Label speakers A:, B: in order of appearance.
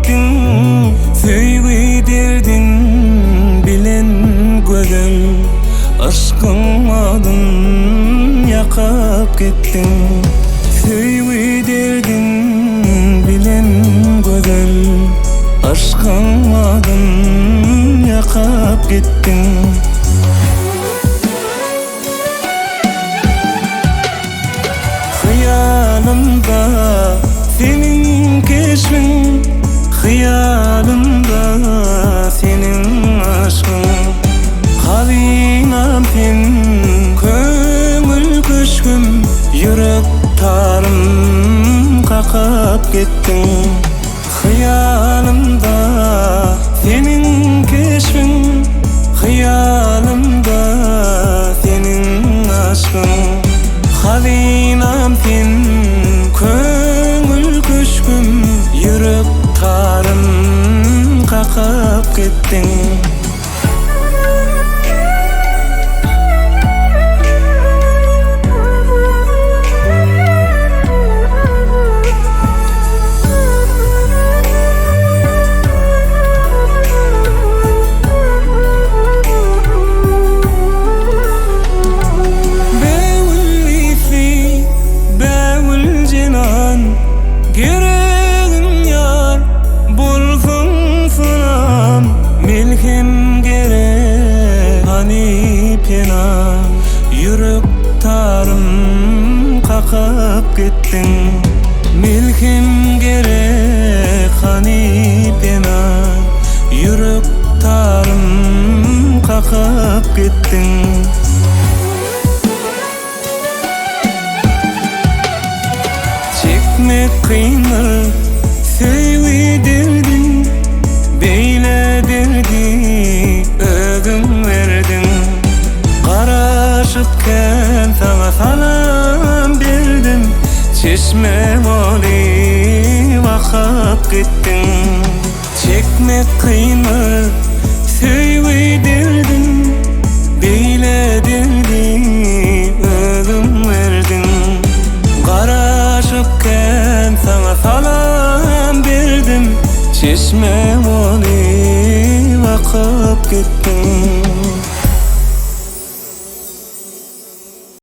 A: gittin. Söýgü derdin bilen gözel, aşkın adın yakap gittin. Söýgü derdin bilen gözel, aşkın adın yakap gittin. Hıyalımda senin keşfin, hıyalımda senin aşkın. Havinam sen köngül köşküm, yürek tarım kakap gittin. Hıyalımda senin keşfin, hıyalımda senin aşkın. Havinam sen köngül köşküm, yürek tarım kakap gittin. Gereğim yar bulsun sunam, milkim gerek hani pena. Yürek tarım kakap gittin. Milkim gerek hani pena. Yürek tarım kakap gittin. Çekmek kıynar, söýgü derdin, beýle derdi özüň verdin. Garaşypken sana salam berdim, çeşme boly bakap gittin. Çekmek kıynar, söýgü derdin, beýle derdi özüň verdin. Garaşypken sana salam berdim, çeşme boly bakap gittin.